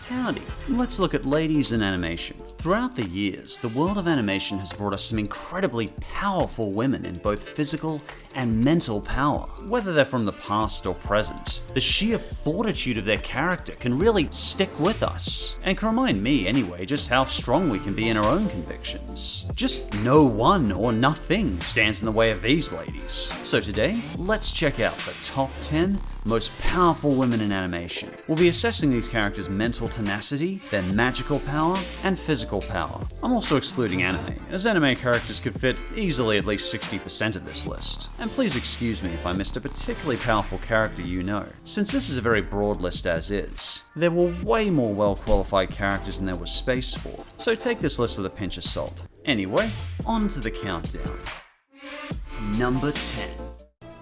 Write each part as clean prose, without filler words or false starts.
Howdy. Let's look at ladies in animation. Throughout the years, the world of animation has brought us some incredibly powerful women in both physical and mental power. Whether they're from the past or present, the sheer fortitude of their character can really stick with us, and can remind me anyway just how strong we can be in our own convictions. Just no one or nothing stands in the way of these ladies. So today, let's check out the top 10 most powerful women in animation. We'll be assessing these characters' mental tenacity, their magical power, and physical power. I'm also excluding anime, as anime characters could fit easily at least 60% of this list. And please excuse me if I missed a particularly powerful character you know, since this is a very broad list as is. There were way more well-qualified characters than there was space for, so take this list with a pinch of salt. Anyway, on to the countdown. Number 10.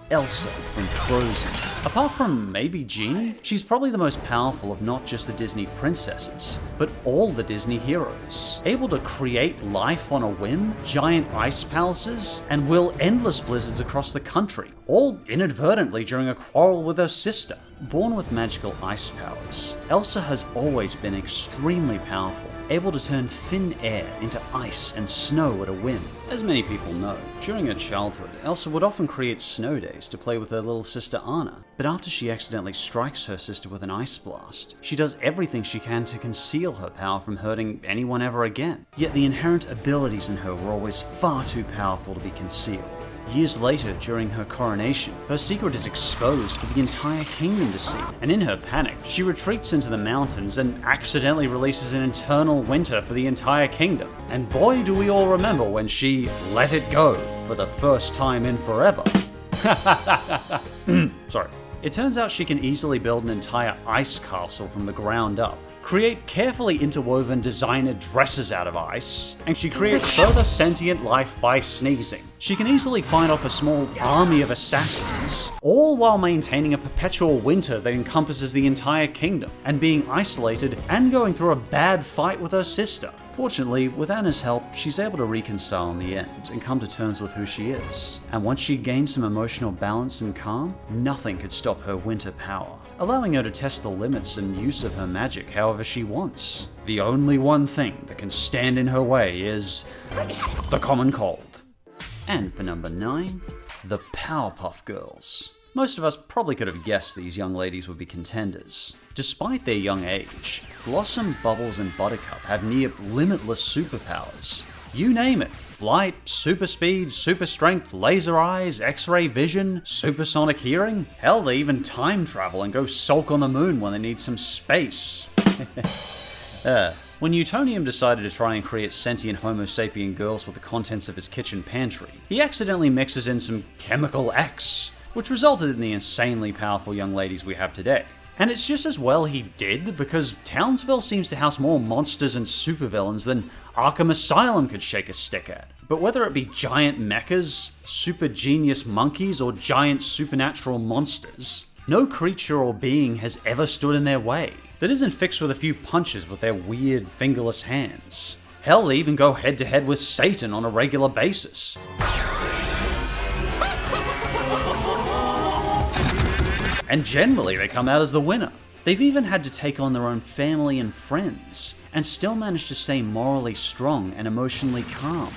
Elsa from Frozen. Apart from maybe Genie, she's probably the most powerful of not just the Disney princesses, but all the Disney heroes. Able to create life on a whim, giant ice palaces, and will endless blizzards across the country, all inadvertently during a quarrel with her sister. Born with magical ice powers, Elsa has always been extremely powerful, able to turn thin air into ice and snow at a whim. As many people know, during her childhood, Elsa would often create snow days to play with her little sister Anna, but after she accidentally strikes her sister with an ice blast, she does everything she can to conceal her power from hurting anyone ever again. Yet the inherent abilities in her were always far too powerful to be concealed. Years later, during her coronation, her secret is exposed for the entire kingdom to see, and in her panic, she retreats into the mountains and accidentally releases an eternal winter for the entire kingdom. And boy do we all remember when she let it go for the first time in forever. Sorry. It turns out she can easily build an entire ice castle from the ground up, create carefully interwoven designer dresses out of ice, and she creates further sentient life by sneezing. She can easily fight off a small army of assassins, all while maintaining a perpetual winter that encompasses the entire kingdom, and being isolated and going through a bad fight with her sister. Fortunately, with Anna's help, she's able to reconcile in the end and come to terms with who she is. And once she gains some emotional balance and calm, nothing could stop her winter power, allowing her to test the limits and use of her magic however she wants. The only one thing that can stand in her way is the common cold. And for number 9, the Powerpuff Girls. Most of us probably could have guessed these young ladies would be contenders. Despite their young age, Blossom, Bubbles, and Buttercup have near limitless superpowers. You name it. Flight, super speed, super strength, laser eyes, X-ray vision, supersonic hearing. Hell, they even time travel and go sulk on the moon when they need some space. When Utonium decided to try and create sentient Homo sapien girls with the contents of his kitchen pantry, he accidentally mixes in some chemical X, which resulted in the insanely powerful young ladies we have today. And it's just as well he did, because Townsville seems to house more monsters and supervillains than Arkham Asylum could shake a stick at. But whether it be giant mechas, super genius monkeys, or giant supernatural monsters, no creature or being has ever stood in their way that isn't fixed with a few punches with their weird fingerless hands. Hell, they even go head to head with Satan on a regular basis. And generally they come out as the winner. They've even had to take on their own family and friends, and still manage to stay morally strong and emotionally calm.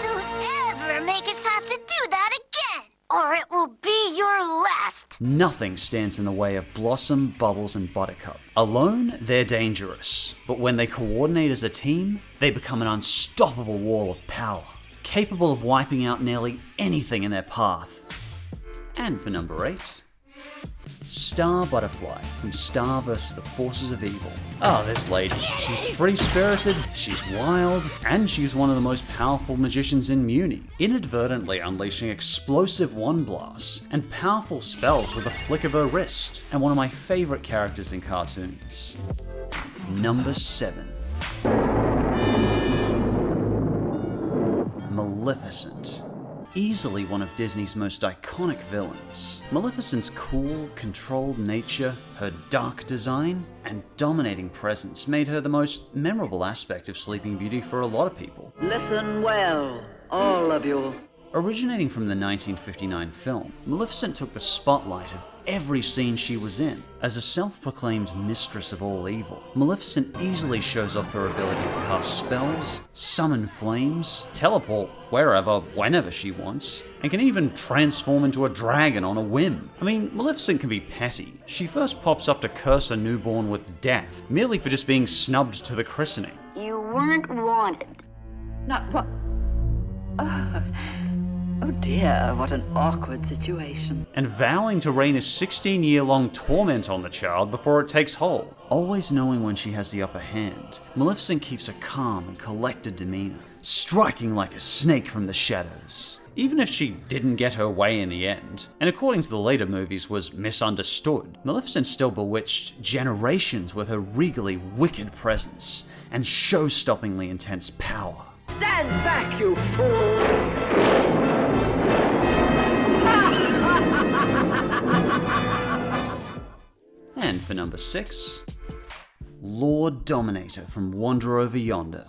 Don't ever make us have to do that again, or it will be your last. Nothing stands in the way of Blossom, Bubbles, and Buttercup. Alone, they're dangerous, but when they coordinate as a team, they become an unstoppable wall of power, capable of wiping out nearly anything in their path. And for number 8, Star Butterfly from Star vs. the Forces of Evil. This lady. She's free-spirited, she's wild, and she's one of the most powerful magicians in Muni, inadvertently unleashing explosive wand blasts and powerful spells with a flick of her wrist, and one of my favorite characters in cartoons. Number 7. Maleficent. Easily one of Disney's most iconic villains, Maleficent's cool, controlled nature, her dark design, and dominating presence made her the most memorable aspect of Sleeping Beauty for a lot of people. Listen well, all of you. Originating from the 1959 film, Maleficent took the spotlight of every scene she was in. As a self-proclaimed mistress of all evil, Maleficent easily shows off her ability to cast spells, summon flames, teleport wherever, whenever she wants, and can even transform into a dragon on a whim. I mean, Maleficent can be petty. She first pops up to curse a newborn with death, merely for just being snubbed to the christening. You weren't wanted. Not what? Oh dear, what an awkward situation. And vowing to rain a 16-year-long torment on the child before it takes hold. Always knowing when she has the upper hand, Maleficent keeps a calm and collected demeanor, striking like a snake from the shadows. Even if she didn't get her way in the end, and according to the later movies was misunderstood, Maleficent still bewitched generations with her regally wicked presence and show-stoppingly intense power. Stand back, you fools! And for number 6, Lord Dominator from Wander Over Yonder.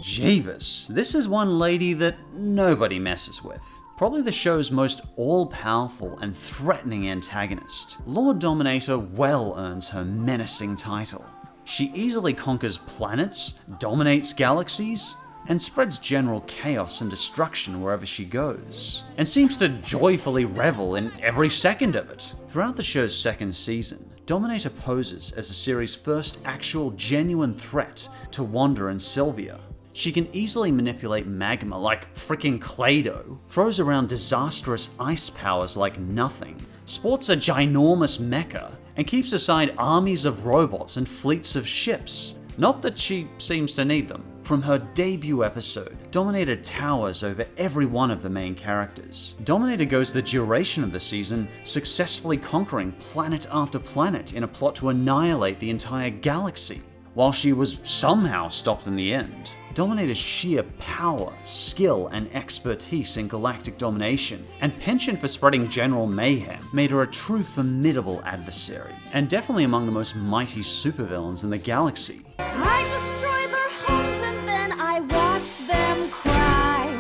Jeebus, this is one lady that nobody messes with. Probably the show's most all-powerful and threatening antagonist. Lord Dominator well earns her menacing title. She easily conquers planets, dominates galaxies, and spreads general chaos and destruction wherever she goes, and seems to joyfully revel in every second of it. Throughout the show's second season, Dominator poses as the series' first actual genuine threat to Wanda and Sylvia. She can easily manipulate magma like frickin' Play-Doh, throws around disastrous ice powers like nothing, sports a ginormous mecha, and keeps aside armies of robots and fleets of ships. Not that she seems to need them. From her debut episode, Dominator towers over every one of the main characters. Dominator goes the duration of the season, successfully conquering planet after planet in a plot to annihilate the entire galaxy. While she was somehow stopped in the end, Dominator's sheer power, skill, and expertise in galactic domination, and penchant for spreading general mayhem, made her a true formidable adversary, and definitely among the most mighty supervillains in the galaxy. I destroy their homes and then I watch them cry.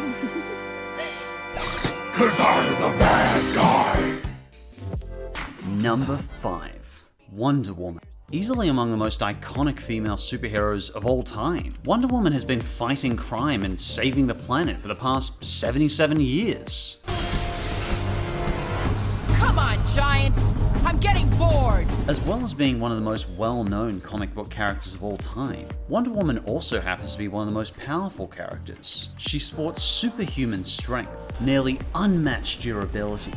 'Cause I'm the bad guy. Number 5. Wonder Woman. Easily among the most iconic female superheroes of all time, Wonder Woman has been fighting crime and saving the planet for the past 77 years. Come on, Giant! I'm getting bored! As well as being one of the most well-known comic book characters of all time, Wonder Woman also happens to be one of the most powerful characters. She sports superhuman strength, nearly unmatched durability,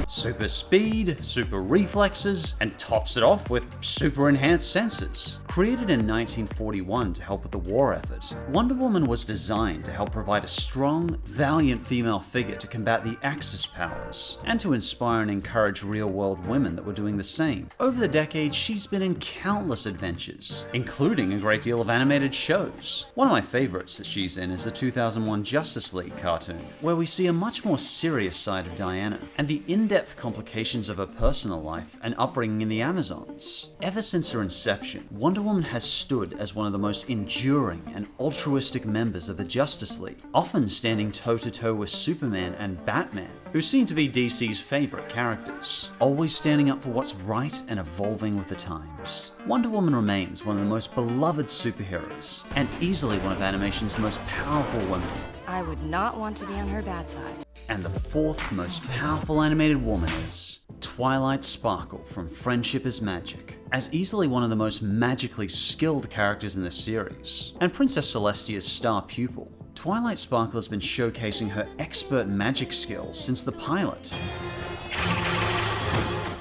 super speed, super reflexes, and tops it off with super enhanced senses. Created in 1941 to help with the war effort, Wonder Woman was designed to help provide a strong, valiant female figure to combat the Axis powers, and to inspire and encourage real-world women that were doing the same. Over the decades, she's been in countless adventures, including a great deal of animated shows. One of my favorites that she's in is the 2001 Justice League cartoon, where we see a much more serious side of Diana, and the in-depth complications of her personal life and upbringing in the Amazons. Ever since her inception, Wonder Woman has stood as one of the most enduring and altruistic members of the Justice League, often standing toe-to-toe with Superman and Batman, who seem to be DC's favorite characters, always standing up for what's right and evolving with the times. Wonder Woman remains one of the most beloved superheroes, and easily one of animation's most powerful women. I would not want to be on her bad side. And the fourth most powerful animated woman is Twilight Sparkle from Friendship is Magic. As easily one of the most magically skilled characters in the series, and Princess Celestia's star pupil, Twilight Sparkle has been showcasing her expert magic skills since the pilot.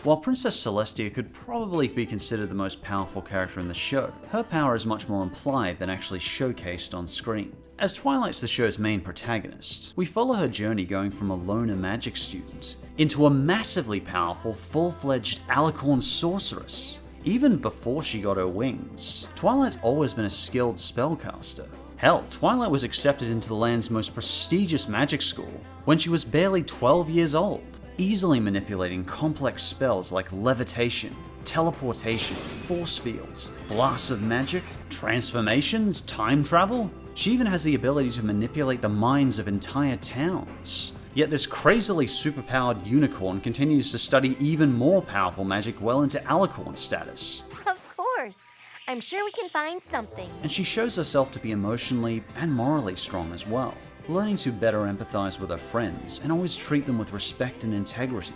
While Princess Celestia could probably be considered the most powerful character in the show, her power is much more implied than actually showcased on screen. As Twilight's the show's main protagonist, we follow her journey going from a loner magic student into a massively powerful, full-fledged alicorn sorceress. Even before she got her wings, Twilight's always been a skilled spellcaster. Hell, Twilight was accepted into the land's most prestigious magic school when she was barely 12 years old, easily manipulating complex spells like levitation, teleportation, force fields, blasts of magic, transformations, time travel. She even has the ability to manipulate the minds of entire towns. Yet this crazily superpowered unicorn continues to study even more powerful magic well into alicorn status. Of course. I'm sure we can find something. And she shows herself to be emotionally and morally strong as well, learning to better empathize with her friends and always treat them with respect and integrity.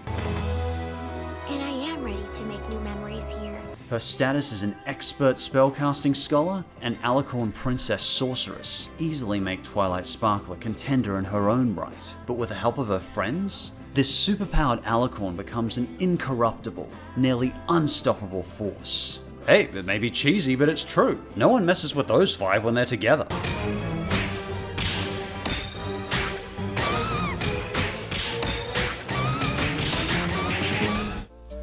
And I am ready to make new memories here. Her status as an expert spellcasting scholar and alicorn princess sorceress easily make Twilight Sparkle a contender in her own right. But with the help of her friends, this superpowered alicorn becomes an incorruptible, nearly unstoppable force. Hey, it may be cheesy, but it's true. No one messes with those five when they're together.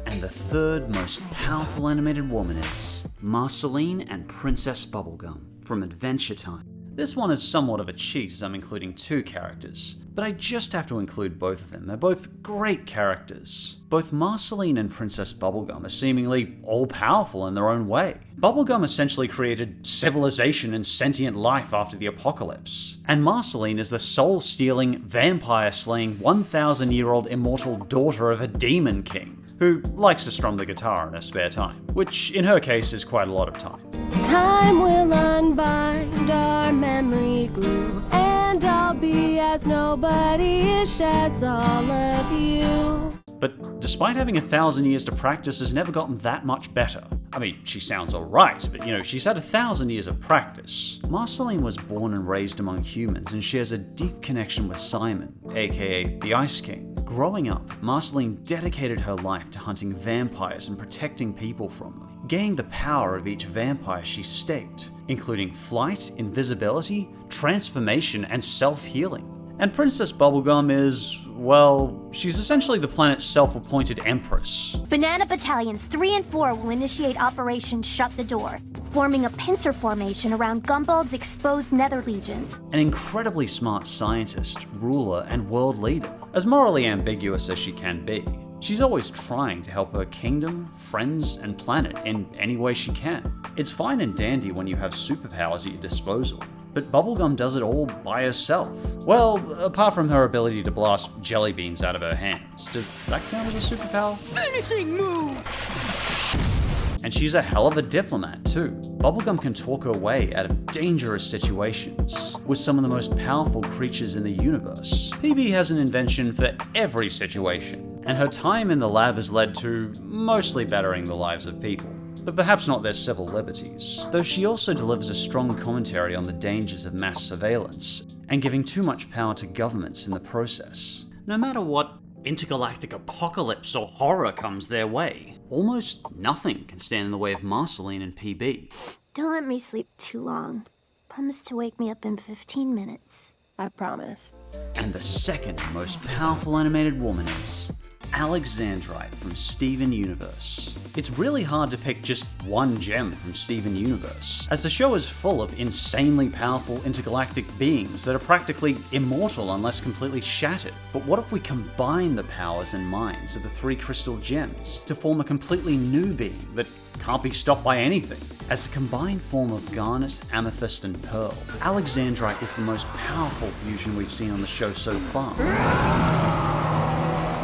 And the third most powerful animated woman is Marceline and Princess Bubblegum from Adventure Time. This one is somewhat of a cheat as I'm including two characters, but I just have to include both of them. They're both great characters. Both Marceline and Princess Bubblegum are seemingly all-powerful in their own way. Bubblegum essentially created civilization and sentient life after the apocalypse, and Marceline is the soul-stealing, vampire-slaying, 1,000-year-old immortal daughter of a demon king, who likes to strum the guitar in her spare time, which in her case is quite a lot of time. Time will unbind our memory glue, and I'll be as nobody-ish as all of you. But despite having 1,000 years to practice, has never gotten that much better. I mean, she sounds alright, but she's had 1,000 years of practice. Marceline was born and raised among humans and shares a deep connection with Simon, aka the Ice King. Growing up, Marceline dedicated her life to hunting vampires and protecting people from them, gaining the power of each vampire she staked, including flight, invisibility, transformation, and self-healing. And Princess Bubblegum is, well, she's essentially the planet's self-appointed empress. Banana Battalions 3 and 4 will initiate Operation Shut the Door, forming a pincer formation around Gumbald's exposed nether legions. An incredibly smart scientist, ruler, and world leader, as morally ambiguous as she can be. She's always trying to help her kingdom, friends, and planet in any way she can. It's fine and dandy when you have superpowers at your disposal, but Bubblegum does it all by herself. Well, apart from her ability to blast jelly beans out of her hands. Does that count as a superpower? Finishing move! And she's a hell of a diplomat too. Bubblegum can talk her way out of dangerous situations with some of the most powerful creatures in the universe. PB has an invention for every situation, and her time in the lab has led to mostly bettering the lives of people, but perhaps not their civil liberties, though she also delivers a strong commentary on the dangers of mass surveillance and giving too much power to governments in the process. No matter what intergalactic apocalypse or horror comes their way, almost nothing can stand in the way of Marceline and PB. Don't let me sleep too long. Promise to wake me up in 15 minutes. I promise. And the second most powerful animated woman is Alexandra from Steven Universe. It's really hard to pick just one gem from Steven Universe, as the show is full of insanely powerful intergalactic beings that are practically immortal unless completely shattered. But what if we combine the powers and minds of the three crystal gems to form a completely new being that can't be stopped by anything? As a combined form of garnet, amethyst, and pearl, Alexandra is the most powerful fusion we've seen on the show so far.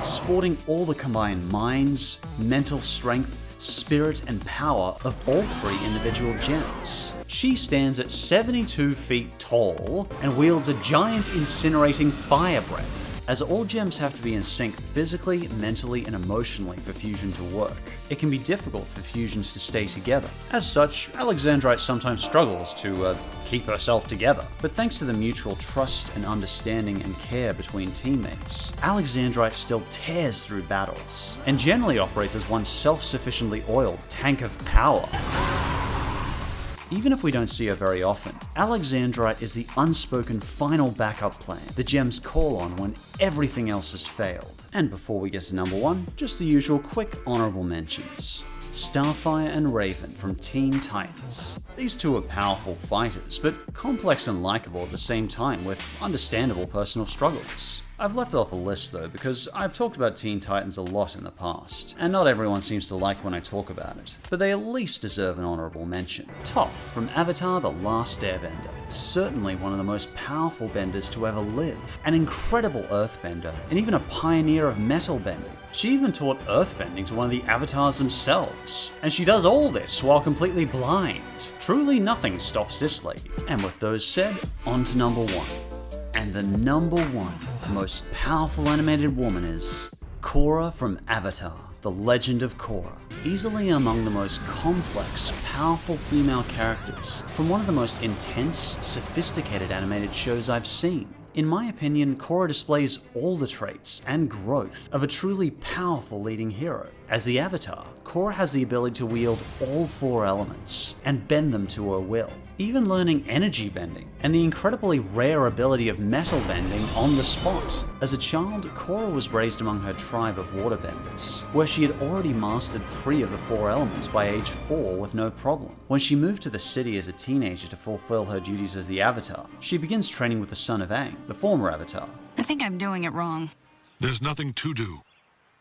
Sporting all the combined minds, mental strength, spirit, and power of all three individual gems. She stands at 72 feet tall and wields a giant incinerating fire breath, as all gems have to be in sync physically, mentally, and emotionally for fusion to work. It can be difficult for fusions to stay together. As such, Alexandrite sometimes struggles to keep herself together. But thanks to the mutual trust and understanding and care between teammates, Alexandrite still tears through battles, and generally operates as one self-sufficiently oiled tank of power. Even if we don't see her very often, Alexandrite is the unspoken final backup plan the gems call on when everything else has failed. And before we get to number one, just the usual quick honorable mentions. Starfire and Raven from Teen Titans. These two are powerful fighters, but complex and likable at the same time with understandable personal struggles. I've left off a list though because I've talked about Teen Titans a lot in the past, and not everyone seems to like when I talk about it, but they at least deserve an honorable mention. Toph from Avatar: The Last Airbender, certainly one of the most powerful benders to ever live, an incredible earthbender, and even a pioneer of metal bending. She even taught earthbending to one of the avatars themselves, and she does all this while completely blind. Truly nothing stops this lady. And with those said, on to number 1. And the number 1 most powerful animated woman is Korra from Avatar: The Legend of Korra. Easily among the most complex, powerful female characters from one of the most intense, sophisticated animated shows I've seen. In my opinion, Korra displays all the traits and growth of a truly powerful leading hero. As the Avatar, Korra has the ability to wield all 4 elements and bend them to her will, even learning energy bending and the incredibly rare ability of metal bending on the spot. As a child, Korra was raised among her tribe of waterbenders, where she had already mastered 3 of the 4 elements by age 4 with no problem. When she moved to the city as a teenager to fulfill her duties as the Avatar, she begins training with the son of Aang, the former Avatar. I think I'm doing it wrong. There's nothing to do.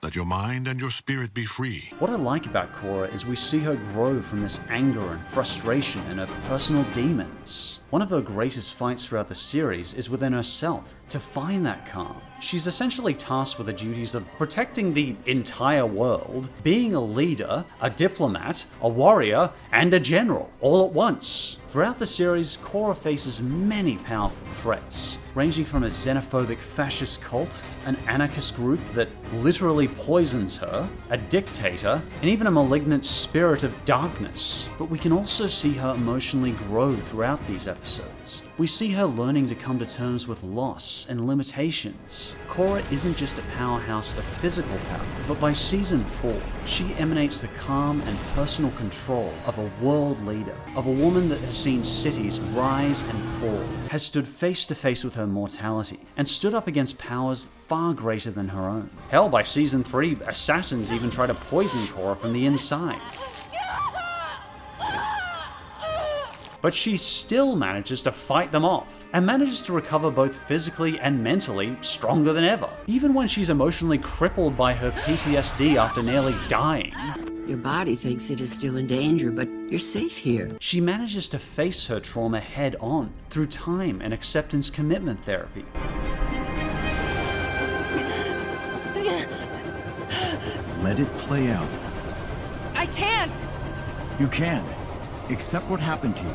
Let your mind and your spirit be free. What I like about Korra is we see her grow from this anger and frustration and her personal demons. One of her greatest fights throughout the series is within herself, to find that calm. She's essentially tasked with the duties of protecting the entire world, being a leader, a diplomat, a warrior, and a general, all at once. Throughout the series, Korra faces many powerful threats, ranging from a xenophobic fascist cult, an anarchist group that literally poisons her, a dictator, and even a malignant spirit of darkness. But we can also see her emotionally grow throughout these episodes. We see her learning to come to terms with loss and limitations. Korra isn't just a powerhouse of physical power, but by season 4, she emanates the calm and personal control of a world leader, of a woman that has seen cities rise and fall, has stood face to face with her mortality, and stood up against powers far greater than her own. Hell, by season 3, assassins even try to poison Korra from the inside. But she still manages to fight them off, and manages to recover both physically and mentally stronger than ever, even when she's emotionally crippled by her PTSD after nearly dying. Your body thinks it is still in danger, but you're safe here. She manages to face her trauma head on through time and acceptance commitment therapy. Let it play out. I can't! You can. Accept what happened to you.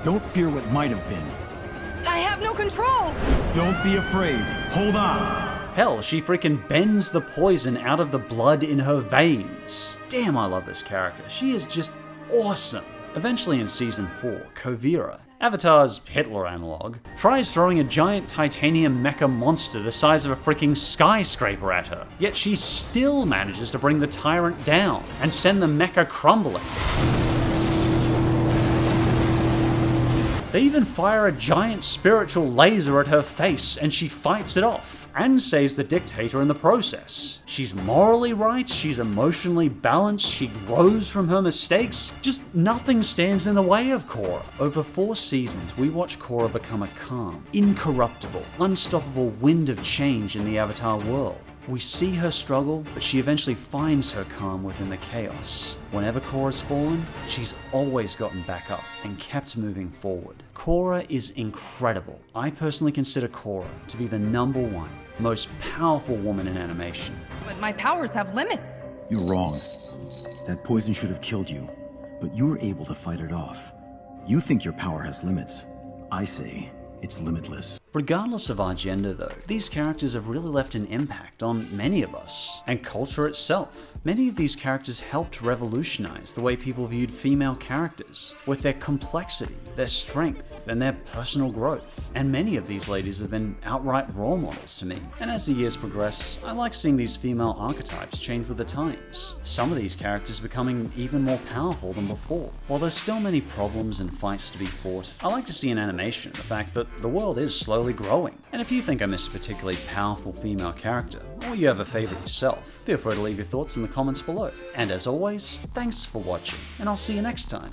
Don't fear what might have been. I have no control! Don't be afraid. Hold on. Hell, she freaking bends the poison out of the blood in her veins. Damn, I love this character. She is just awesome. Eventually in season 4, Kovira, Avatar's Hitler analog, tries throwing a giant titanium mecha monster the size of a freaking skyscraper at her. Yet she still manages to bring the tyrant down and send the mecha crumbling. They even fire a giant spiritual laser at her face and she fights it off, and saves the dictator in the process. She's morally right, she's emotionally balanced, she grows from her mistakes. Just nothing stands in the way of Korra. Over 4 seasons, we watch Korra become a calm, incorruptible, unstoppable wind of change in the Avatar world. We see her struggle, but she eventually finds her calm within the chaos. Whenever Korra's fallen, she's always gotten back up and kept moving forward. Korra is incredible. I personally consider Korra to be the number 1 most powerful woman in animation. But my powers have limits. You're wrong. That poison should have killed you, but you were able to fight it off. You think your power has limits. I say it's limitless. Regardless of our gender though, these characters have really left an impact on many of us, and culture itself. Many of these characters helped revolutionize the way people viewed female characters, with their complexity, their strength, and their personal growth. And many of these ladies have been outright role models to me. And as the years progress, I like seeing these female archetypes change with the times. Some of these characters becoming even more powerful than before. While there's still many problems and fights to be fought, I like to see in animation the fact that the world is slowly growing. And if you think I missed a particularly powerful female character, or you have a favorite yourself, feel free to leave your thoughts in the comments below. And as always, thanks for watching, and I'll see you next time.